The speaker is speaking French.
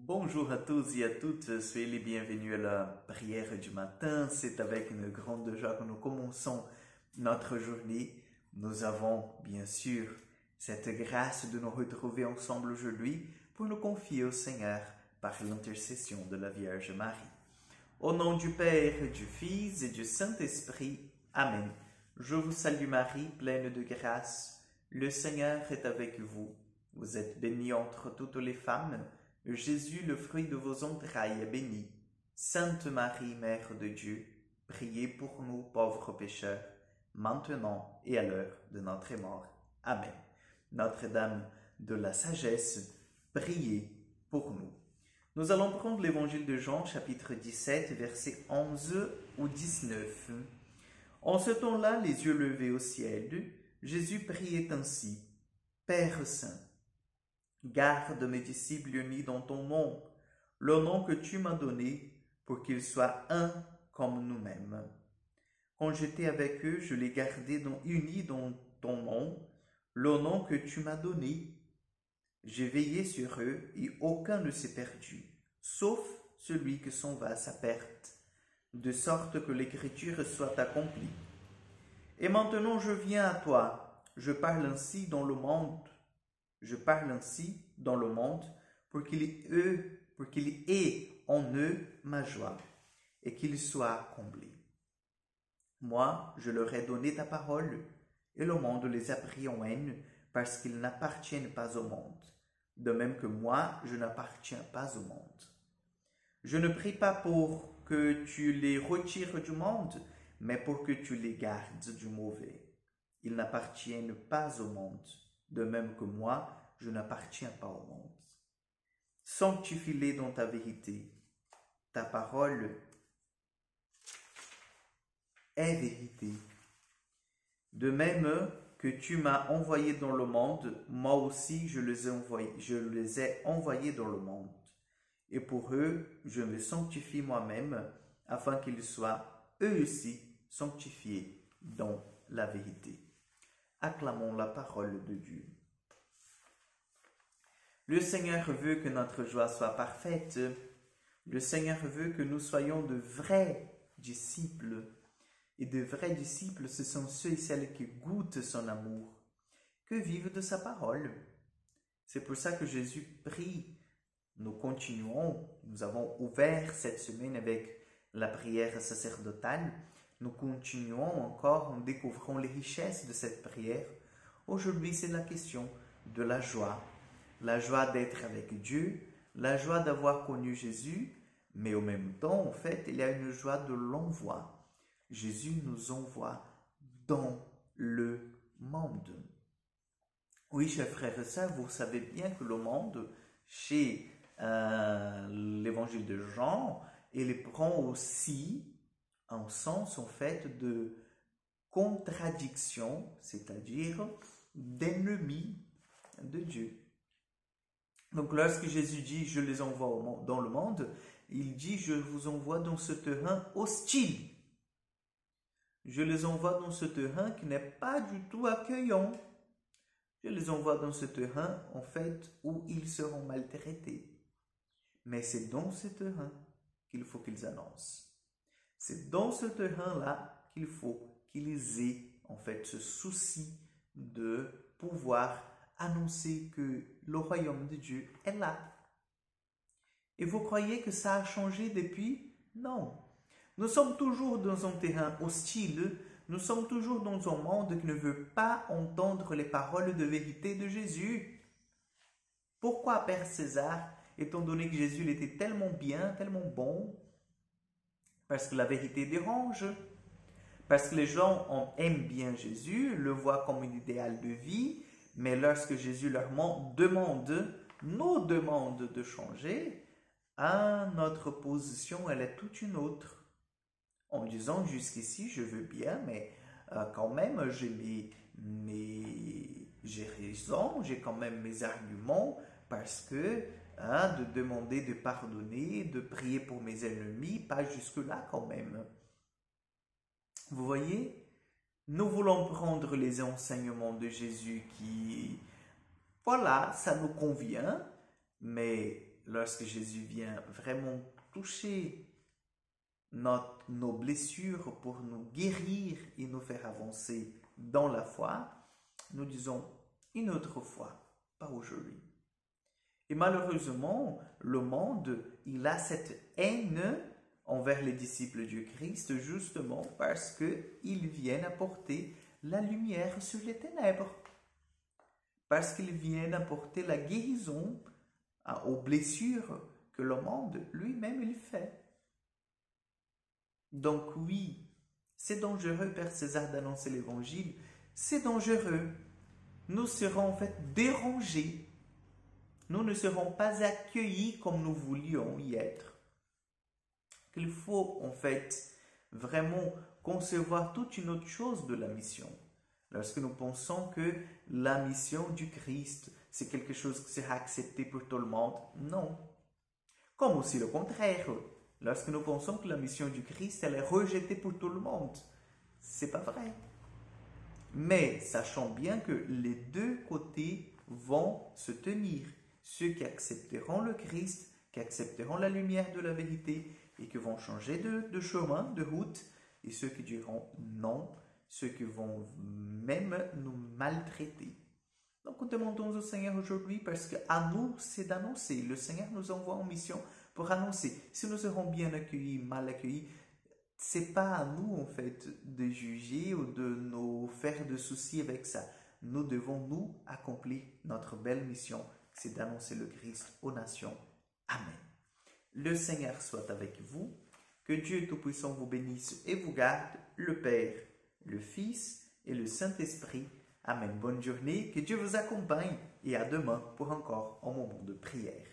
Bonjour à tous et à toutes, soyez les bienvenus à la prière du matin. C'est avec une grande joie que nous commençons notre journée. Nous avons bien sûr cette grâce de nous retrouver ensemble aujourd'hui pour nous confier au Seigneur par l'intercession de la Vierge Marie. Au nom du Père, du Fils et du Saint-Esprit. Amen. Je vous salue Marie, pleine de grâce. Le Seigneur est avec vous. Vous êtes bénie entre toutes les femmes. Jésus, le fruit de vos entrailles, est béni. Sainte Marie, Mère de Dieu, priez pour nous pauvres pécheurs, maintenant et à l'heure de notre mort. Amen. Notre-Dame de la sagesse, priez pour nous. Nous allons prendre l'évangile de Jean, chapitre 17, versets 11 ou 19. En ce temps-là, les yeux levés au ciel, Jésus priait ainsi. Père Saint, garde mes disciples unis dans ton nom, le nom que tu m'as donné, pour qu'ils soient un comme nous-mêmes. Quand j'étais avec eux, je les gardais unis dans ton nom, le nom que tu m'as donné. J'ai veillé sur eux et aucun ne s'est perdu, sauf celui que s'en va à sa perte, de sorte que l'écriture soit accomplie. Et maintenant je viens à toi, je parle ainsi dans le monde pour qu'il ait en eux ma joie et qu'ils soient comblés. Moi, je leur ai donné ta parole et le monde les a pris en haine parce qu'ils n'appartiennent pas au monde, de même que moi, je n'appartiens pas au monde. Je ne prie pas pour que tu les retires du monde, mais pour que tu les gardes du mauvais. Ils n'appartiennent pas au monde, de même que moi, je n'appartiens pas au monde. Sanctifie-les dans ta vérité. Ta parole est vérité. De même que tu m'as envoyé dans le monde, moi aussi je les ai envoyés dans le monde. Et pour eux, je me sanctifie moi-même, afin qu'ils soient eux aussi sanctifiés dans la vérité. Acclamons la parole de Dieu. Le Seigneur veut que notre joie soit parfaite. Le Seigneur veut que nous soyons de vrais disciples. Et de vrais disciples, ce sont ceux et celles qui goûtent son amour, que vivent de sa parole. C'est pour ça que Jésus prie. Nous continuons, nous avons ouvert cette semaine avec la prière sacerdotale. Nous continuons encore en découvrant les richesses de cette prière. Aujourd'hui, c'est la question de la joie d'être avec Dieu, la joie d'avoir connu Jésus, mais au même temps, en fait, il y a une joie de l'envoi. Jésus nous envoie dans le monde. Oui, chers frères et sœurs, vous savez bien que le monde, chez l'évangile de Jean, il prend aussi un sens, en fait, de contradiction, c'est-à-dire d'ennemi de Dieu. Donc lorsque Jésus dit « je les envoie dans le monde », il dit « je vous envoie dans ce terrain hostile ». Je les envoie dans ce terrain qui n'est pas du tout accueillant. Je les envoie dans ce terrain, en fait, où ils seront maltraités. Mais c'est dans ce terrain qu'il faut qu'ils annoncent. C'est dans ce terrain-là qu'il faut qu'ils aient, en fait, ce souci de pouvoir annoncer que le royaume de Dieu est là. Et vous croyez que ça a changé depuis? Non. Nous sommes toujours dans un terrain hostile, nous sommes toujours dans un monde qui ne veut pas entendre les paroles de vérité de Jésus. Pourquoi, Père César, étant donné que Jésus était tellement bien, tellement bon? Parce que la vérité dérange. Parce que les gens aiment bien Jésus, le voient comme un idéal de vie, mais lorsque Jésus leur nous demande de changer, notre position, elle est toute une autre. En disant jusqu'ici, je veux bien, mais quand même, j'ai raison, j'ai quand même mes arguments, parce que de demander de pardonner, de prier pour mes ennemis, pas jusque-là quand même. Vous voyez, nous voulons prendre les enseignements de Jésus qui, voilà, ça nous convient, mais lorsque Jésus vient vraiment toucher nos blessures pour nous guérir et nous faire avancer dans la foi, nous disons une autre fois, pas aujourd'hui. Et malheureusement, le monde, il a cette haine envers les disciples du Christ justement parce qu'ils viennent apporter la lumière sur les ténèbres. Parce qu'ils viennent apporter la guérison aux blessures que le monde lui-même il fait. Donc oui, c'est dangereux, Père César, d'annoncer l'évangile. C'est dangereux. Nous serons en fait dérangés. Nous ne serons pas accueillis comme nous voulions y être. Il faut en fait vraiment concevoir toute une autre chose de la mission. Lorsque nous pensons que la mission du Christ, c'est quelque chose qui sera accepté pour tout le monde, non. Comme aussi le contraire. Lorsque nous pensons que la mission du Christ, elle est rejetée pour tout le monde, c'est pas vrai. Mais sachons bien que les deux côtés vont se tenir. Ceux qui accepteront le Christ, qui accepteront la lumière de la vérité et qui vont changer de chemin, de route, et ceux qui diront non, ceux qui vont même nous maltraiter. Donc, nous demandons au Seigneur aujourd'hui parce qu'à nous, c'est d'annoncer. Le Seigneur nous envoie en mission pour annoncer. Si nous serons bien accueillis, mal accueillis, c'est pas à nous, en fait, de juger ou de nous faire de soucis avec ça. Nous devons, nous, accomplir notre belle mission, c'est d'annoncer le Christ aux nations. Amen. Le Seigneur soit avec vous. Que Dieu Tout-Puissant vous bénisse et vous garde, le Père, le Fils et le Saint-Esprit. Amen. Bonne journée, que Dieu vous accompagne et à demain pour encore un moment de prière.